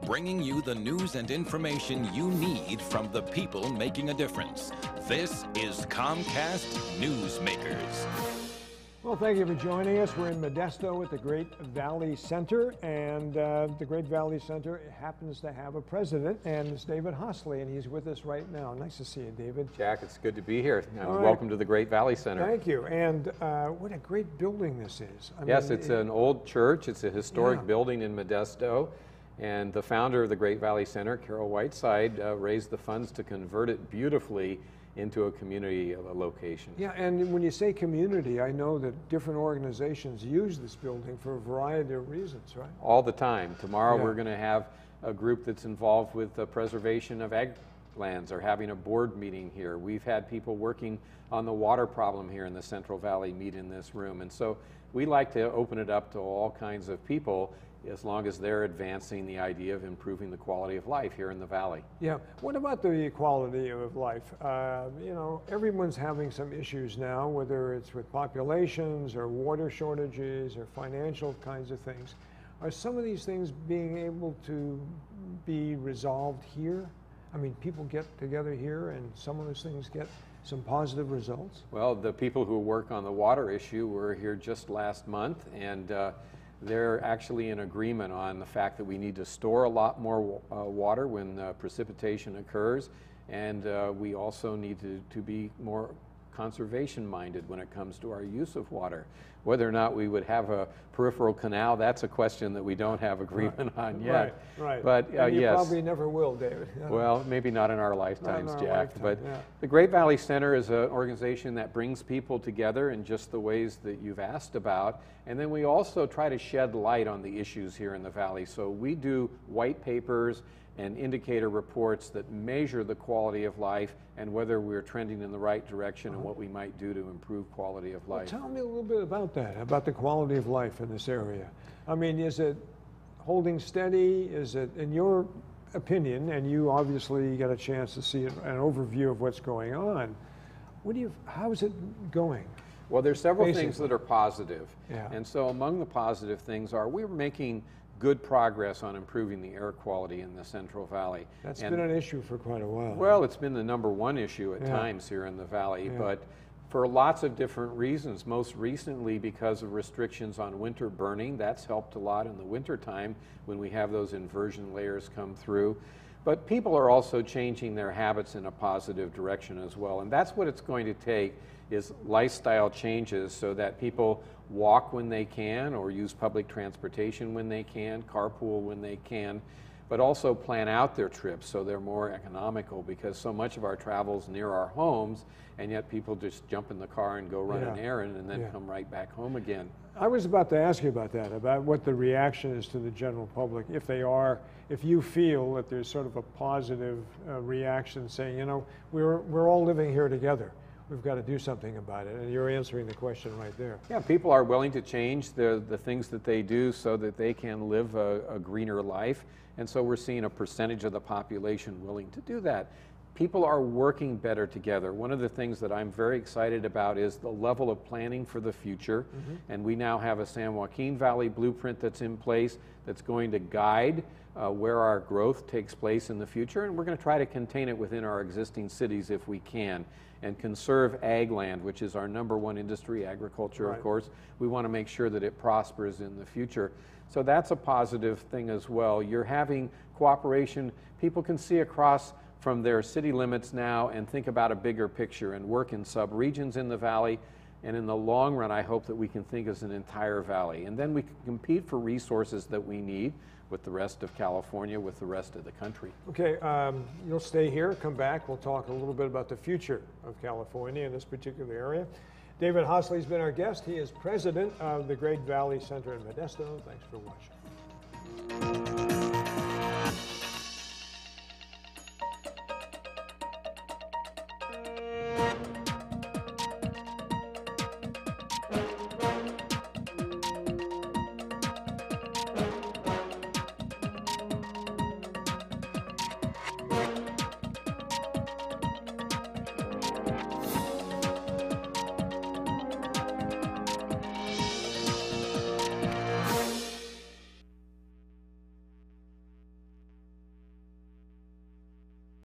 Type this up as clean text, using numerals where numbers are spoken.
bringing you the news and information you need from the people making a difference. This is Comcast Newsmakers. Well, thank you for joining us. We're in Modesto at the Great Valley Center, and the Great Valley Center happens to have a president, and it's David Hosley, and he's with us right now. Nice to see you, David. Jack, it's good to be here. Right. Welcome to the Great Valley Center. Thank you. And what a great building this is. Yes, it's an old church. It's a historic building in Modesto. And the founder of the Great Valley Center, Carol Whiteside, raised the funds to convert it beautifully into a community location. Yeah, and when you say community, I know that different organizations use this building for a variety of reasons, right? All the time. Tomorrow we're going to have a group that's involved with the preservation of ag lands or having a board meeting here. We've had people working on the water problem here in the Central Valley meet in this room. And so we like to open it up to all kinds of people as long as they're advancing the idea of improving the quality of life here in the Valley. Yeah. What about the quality of life? You know, everyone's having some issues now, whether it's with populations or water shortages or financial kinds of things. Are some of these things being able to be resolved here? I mean, people get together here and some of those things get some positive results? Well, the people who work on the water issue were here just last month, and they're actually in agreement on the fact that we need to store a lot more water when precipitation occurs, and we also need to be more conservation minded when it comes to our use of water. Whether or not we would have a peripheral canal, that's a question that we don't have agreement on yet. Right. But you yes, probably never will, David. Well, maybe not in our lifetimes, Jack. Lifetime, but the Great Valley Center is an organization that brings people together in just the ways that you've asked about. And then we also try to shed light on the issues here in the Valley. So we do white papers and indicator reports that measure the quality of life and whether we're trending in the right direction and what we might do to improve quality of life. Well, tell me a little bit about that, about the quality of life in this area. I mean, is it holding steady? Is it, in your opinion, and you obviously got a chance to see an overview of what's going on, how is it going? Well, there's several things that are positive. Yeah. And so among the positive things are we're making good progress on improving the air quality in the Central Valley. That's been an issue for quite a while. Well, it's been the #1 issue at times here in the Valley, but for lots of different reasons. Most recently because of restrictions on winter burning. That's helped a lot in the winter time when we have those inversion layers come through. But people are also changing their habits in a positive direction as well. And that's what it's going to take, is lifestyle changes so that people walk when they can or use public transportation when they can, carpool when they can, but also plan out their trips so they're more economical, because so much of our travel's near our homes, and yet people just jump in the car and go run an errand and then come right back home again. I was about to ask you about that, about what the reaction is to the general public, if you feel that there's sort of a positive reaction saying, you know, we're all living here together. We've got to do something about it, and you're answering the question right there. Yeah, people are willing to change the things that they do so that they can live a greener life, and so we're seeing a percentage of the population willing to do that. People are working better together. One of the things that I'm very excited about is the level of planning for the future, and we now have a San Joaquin Valley blueprint that's in place that's going to guide where our growth takes place in the future, and we're going to try to contain it within our existing cities if we can, and conserve ag land, which is our #1 industry, agriculture, of course. We want to make sure that it prospers in the future. So that's a positive thing as well. You're having cooperation. People can see across from their city limits now and think about a bigger picture and work in sub-regions in the valley. And in the long run, I hope that we can think as an entire valley. And then we can compete for resources that we need with the rest of California, with the rest of the country. Okay, you'll stay here, come back. We'll talk a little bit about the future of California in this particular area. David Hosley's been our guest. He is president of the Great Valley Center in Modesto. Thanks for watching.